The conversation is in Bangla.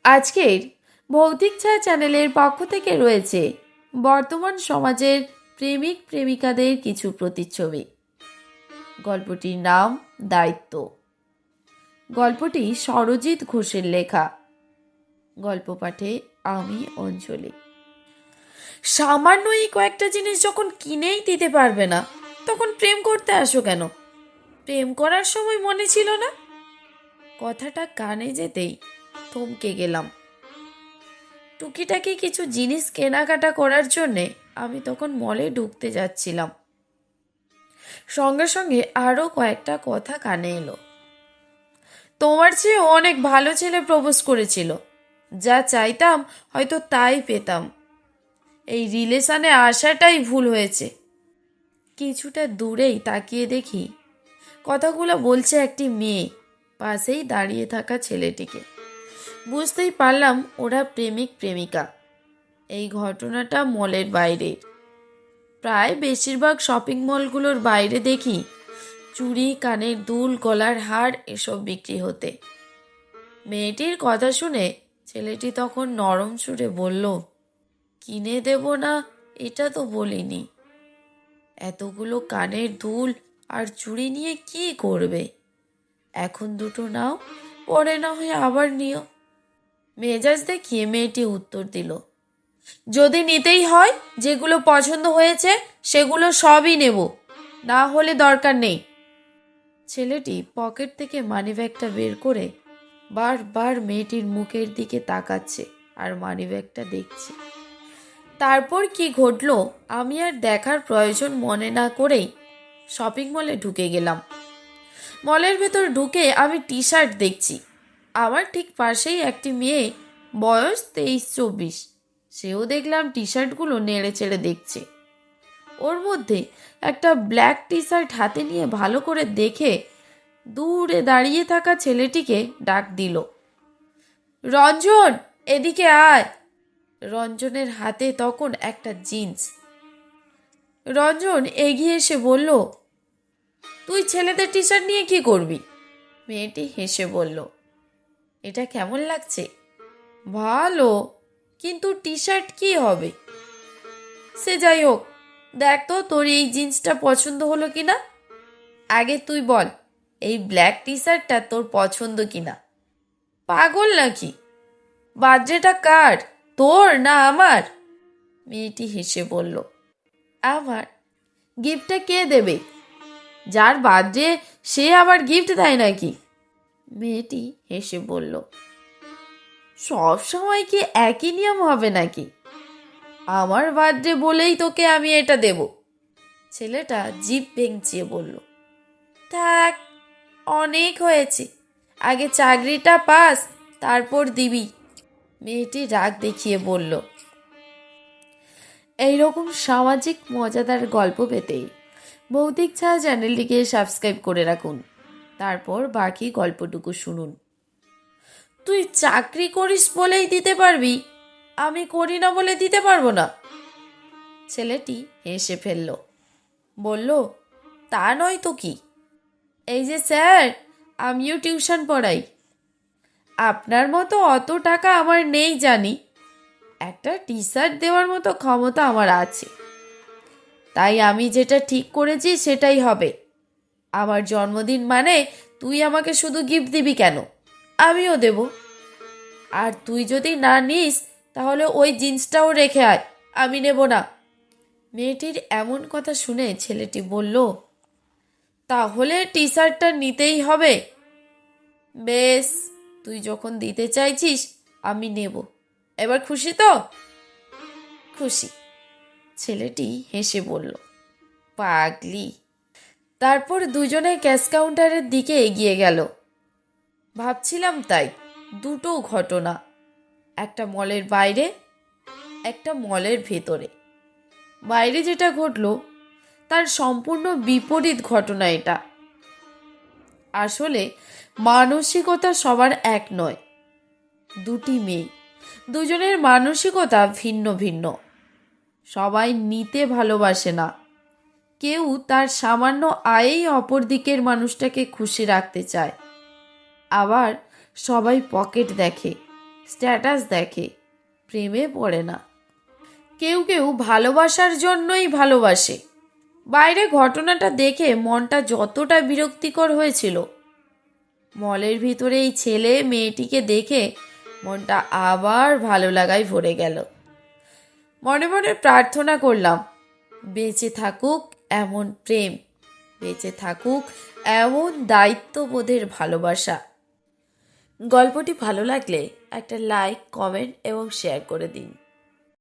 আজকের ভৌতিক ছায়া চ্যানেলের পক্ষ থেকে রয়েছে বর্তমান সমাজের প্রেমিক প্রেমিকাদের কিছু প্রতিচ্ছবি। গল্পটির নাম দায়িত্ব। গল্পটি সরজিৎ ঘোষের লেখা। গল্প পাঠে আমি অঞ্জলি। সামান্য এই কয়েকটা জিনিস যখন কিনেই দিতে পারবে না, তখন প্রেম করতে আসো কেন? প্রেম করার সময় মনে ছিল না? কথাটা কানে যেতেই থমকে গেলাম। টুকিটাকি কিছু জিনিস কেনাকাটা করার জন্যে আমি তখন মলে ঢুকতে যাচ্ছিলাম। সঙ্গে সঙ্গে আরও কয়েকটা কথা কানে এলো। তোমার চেয়ে অনেক ভালো ছেলে প্রপোজ করেছিল, যা চাইতাম হয়তো তাই পেতাম। এই রিলেশনে আসাটাই ভুল হয়েছে। কিছুটা দূরেই তাকিয়ে দেখি কথাগুলো বলছে একটি মেয়ে পাশেই দাঁড়িয়ে থাকা ছেলেটিকে। বুঝতেই পারলাম ওরা প্রেমিক প্রেমিকা। এই ঘটনাটা মলের বাইরে। প্রায় বেশিরভাগ শপিং মলগুলোর বাইরে দেখি চুড়ি, কানের দুল, গলার হার এসব বিক্রি হতে। মেয়েটির কথা শুনে ছেলেটি তখন নরম সুরে বলল, কিনে দেব না এটা তো বলিনি। এতগুলো কানের দুল আর চুড়ি নিয়ে কি করবে? এখন দুটো নাও, পরে না হয় আবার নিও। মেজাজ দেখিয়ে মেয়েটি উত্তর দিল, যদি নিতেই হয়, যেগুলো পছন্দ হয়েছে সেগুলো সবই নেব, না হলে দরকার নেই। ছেলেটি পকেট থেকে মানিব্যাগটা বের করে বারবার মেয়েটির মুখের দিকে তাকাচ্ছে আর মানিব্যাগটা দেখছে। তারপর কি ঘটলো আমি আর দেখার প্রয়োজন মনে না করেই শপিং মলে ঢুকে গেলাম। মলের ভেতর ঢুকে আমি টি শার্ট দেখছি। আমার ঠিক পাশেই একটি মেয়ে, বয়স 23-24। সেও দেখলাম টি শার্টগুলো নেড়ে চেড়ে দেখছে। ওর মধ্যে একটা ব্ল্যাক টি শার্ট হাতে নিয়ে ভালো করে দেখে দূরে দাঁড়িয়ে থাকা ছেলেটিকে ডাক দিল, রঞ্জন, এদিকে আয়। রঞ্জনের হাতে তখন একটা জিন্স। রঞ্জন এগিয়ে এসে বলল, তুই ছেলেদের টি শার্ট নিয়ে কি করবি? মেয়েটি হেসে বলল, এটা কেমন লাগছে? ভালো, কিন্তু টি শার্ট কি হবে? সে যাই হোক, দেখ তো তোর এই জিন্সটা পছন্দ হলো কিনা। আগে তুই বল, এই ব্ল্যাক টি শার্টটা তোর পছন্দ কিনা? পাগল নাকি? বার্থডেটা কার, তোর না আমার? মেয়েটি হেসে বলল, আমার। গিফটটা কে দেবে? যার বার্থডে সে আবার গিফট দেয় নাকি? মেয়েটি হেসে বলল, সব সময় কি একই নিয়ম হবে নাকি? আমার বার্থডে বলেই তোকে আমি এটা দেব। ছেলেটা জিভ ভেঙচিয়ে বলল, থাক, অনেক হয়েছে, আগে চাকরিটা পাস, তারপর দিবি। মেয়েটি রাগ দেখিয়ে বলল। এইরকম সামাজিক মজাদার গল্প পেতে ভৌতিক ছায়া চ্যানেলটিকে সাবস্ক্রাইব করে রাখুন। তারপর বাকি গল্পটুকু শুনুন। তুই চাকরি করিস বলেই দিতে পারবি, আমি করি না বলে দিতে পারবো না? ছেলেটি হেসে ফেলল, বলল, তা নয় তো কি। এই যে স্যার, আমিও টিউশন পড়াই। আপনার মতো অত টাকা আমার নেই জানি, একটা টি শার্ট দেওয়ার মতো ক্ষমতা আমার আছে। তাই আমি যেটা ঠিক করেছি সেটাই হবে। আমার জন্মদিন মানে তুই আমাকে শুধু গিফট দিবি কেন? আমিও দেব। আর তুই যদি না নিস তাহলে ওই জিন্সটাও রেখে আয়, আমি নেব না। মেয়েটির এমন কথা শুনে ছেলেটি বলল, তাহলে টি শার্টটা নিতেই হবে। বেশ, তুই যখন দিতে চাইছিস আমি নেব। এবার খুশি তো? খুশি, ছেলেটি হেসে বলল, পাগলি। তারপর দুজনে ক্যাশ কাউন্টারের দিকে এগিয়ে গেল। ভাবছিলাম তাই, দুটো ঘটনা, একটা মলের বাইরে, একটা মলের ভেতরে। বাইরে যেটা ঘটলো তার সম্পূর্ণ বিপরীত ঘটনা এটা। আসলে মানসিকতা সবার এক নয়। দুটি মেয়ে, দুজনের মানসিকতা ভিন্ন ভিন্ন। সবাই নিতে ভালোবাসে না। কেউ তার সামান্য আয়েই অপর দিকের মানুষটাকে খুশি রাখতে চায়। আবার সবাই পকেট দেখে। স্ট্যাটাস দেখে, প্রেমে পড়ে না। কেউ কেউ ভালোবাসার জন্যই ভালোবাসে। বাইরে ঘটনাটা দেখে মনটা যতটা বিরক্তিকর হয়েছিল, মলের ভিতরে এই ছেলে মেয়েটিকে দেখে মনটা আবার ভালো লাগায় ভরে গেল। মনে মনে প্রার্থনা করলাম, বেঁচে থাকুক এমন প্রেম, বেঁচে থাকুক এমন দায়িত্ববোধের ভালোবাসা। গল্পটি ভালো লাগলে একটা লাইক, কমেন্ট এবং শেয়ার করে দিন।